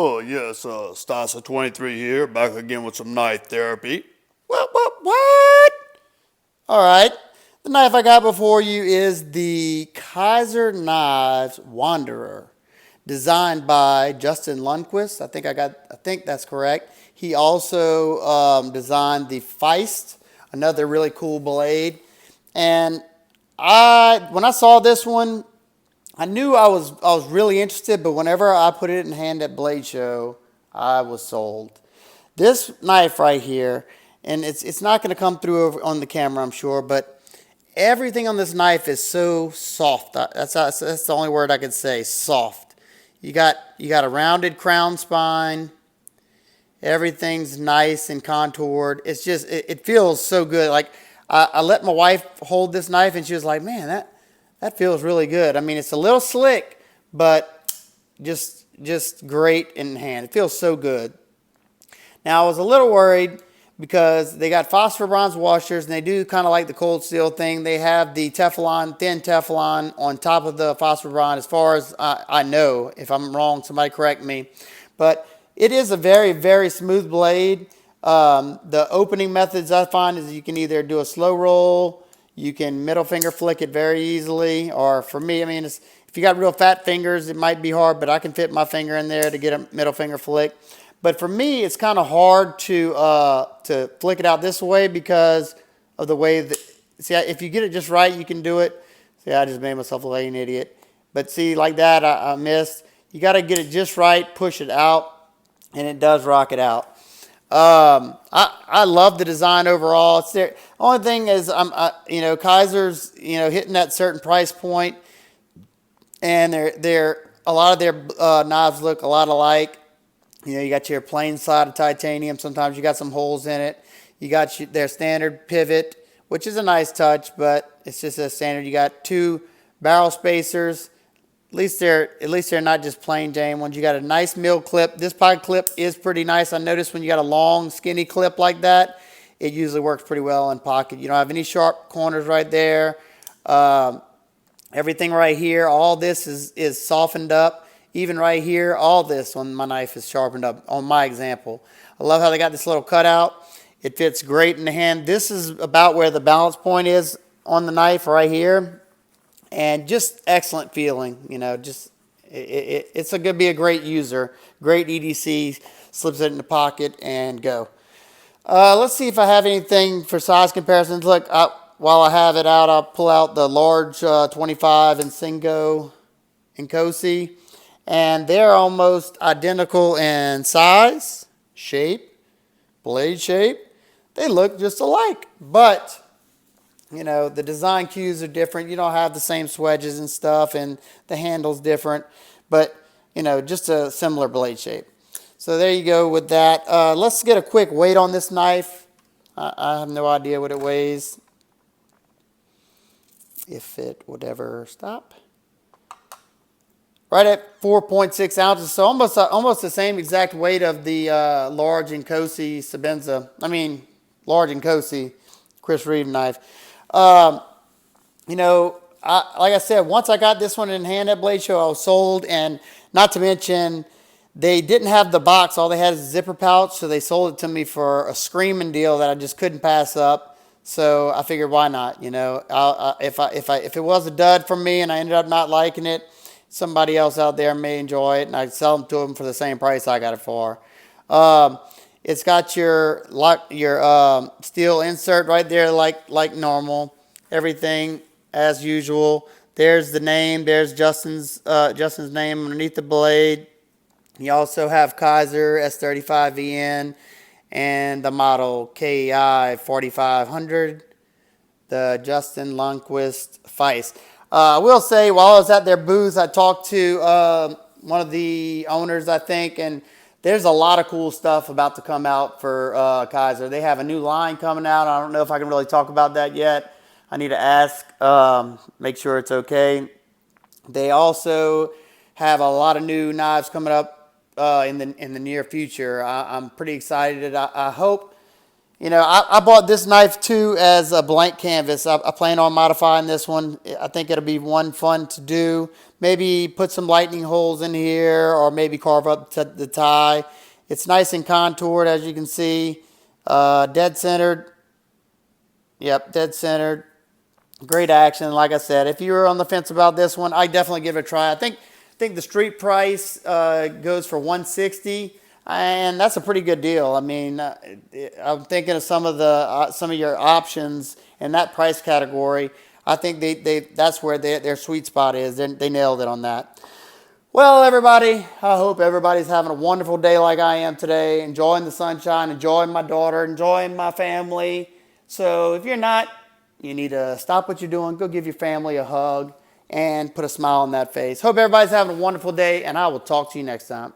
Oh, yes, Stasa 23 here, back again with some knife therapy. What? All right. The knife I got before you is the Kizer Knives Wanderer, designed by Justin Lundquist. I think that's correct. He also designed the Feist, another really cool blade. And when I saw this one, I knew I was really interested, but whenever I put it in hand at Blade Show, I was sold. This knife right here, and it's not going to come through on the camera, I'm sure, but everything on this knife is so soft. That's the only word I could say, soft. You got a rounded crown spine. Everything's nice and contoured. It feels so good. Like I let my wife hold this knife, and she was like, "Man, that feels really good." I mean, it's a little slick, but just great in hand. It feels so good. Now, I was a little worried because they got phosphor bronze washers, and they do kind of like the cold steel thing. They have the Teflon, thin Teflon on top of the phosphor bronze, as far as I know. If I'm wrong, somebody correct me. But it is a very, very smooth blade. The opening methods I find is you can either do a slow roll, you can middle finger flick it very easily, or for me, I mean, if you got real fat fingers, it might be hard, but I can fit my finger in there to get a middle finger flick. But for me, it's kind of hard to flick it out this way because of the way that, see, if you get it just right, you can do it. See, I just made myself look like an idiot. But see, like that, I missed. You got to get it just right, push it out, and it does rock it out. I love the design overall. It's there. Only thing is, Kizer's, hitting that certain price point, and a lot of their knives look a lot alike. You got your plain side of titanium. Sometimes you got some holes in it. You got their standard pivot, which is a nice touch, but it's just a standard. You got two barrel spacers. At least they're not just plain Jane ones. You got a nice mill clip. This pocket clip is pretty nice. I noticed when you got a long, skinny clip like that, it usually works pretty well in pocket. You don't have any sharp corners right there. Everything right here, all this is softened up. Even right here, all this on my knife is sharpened up on my example. I love how they got this little cutout. It fits great in the hand. This is about where the balance point is on the knife right here. And just excellent feeling, it's going to be a great user. Great EDC, slips it in the pocket and go. Let's see if I have anything for size comparisons. Look, while I have it out, I'll pull out the large 25 and Singo and Cosi. And they're almost identical in size, shape, blade shape. They look just alike, but the design cues are different. You don't have the same swedges and stuff, and the handle's different, but just a similar blade shape. So there you go with that. Let's get a quick weight on this knife. I have no idea what it weighs, if it would ever stop. Right at 4.6 ounces, so almost the same exact weight of the large Inkosi Sabenza. Large Inkosi Chris Reeve knife. Like I said, once I got this one in hand at Blade Show, I was sold. And not to mention, they didn't have the box. All they had is a zipper pouch, so they sold it to me for a screaming deal that I just couldn't pass up. So I figured, why not? If it was a dud for me and I ended up not liking it, somebody else out there may enjoy it, and I'd sell them to them for the same price I got it for. It's got your steel insert right there, like normal. Everything as usual. There's the name. There's Justin's name underneath the blade. You also have Kizer S35VN and the model KI 4500. The Justin Lundquist Feist. I will say, while I was at their booth, I talked to one of the owners, I think, and there's a lot of cool stuff about to come out for Kizer. They have a new line coming out. I don't know if I can really talk about that yet. I need to ask, make sure it's okay. They also have a lot of new knives coming up in the near future. I'm pretty excited. I hope You know, I bought this knife too as a blank canvas. I plan on modifying this one. I think it'll be one fun to do. Maybe put some lightning holes in here, or maybe carve up the tie. It's nice and contoured, as you can see. Dead centered. Yep, dead centered. Great action. Like I said, if you were on the fence about this one, I definitely give it a try. I think the street price goes for $160. And that's a pretty good deal. I mean, I'm thinking of some of your options in that price category. I think that's where their sweet spot is. They nailed it on that. Well, everybody, I hope everybody's having a wonderful day like I am today, enjoying the sunshine, enjoying my daughter, enjoying my family. So if you're not, you need to stop what you're doing, go give your family a hug, and put a smile on that face. Hope everybody's having a wonderful day, and I will talk to you next time.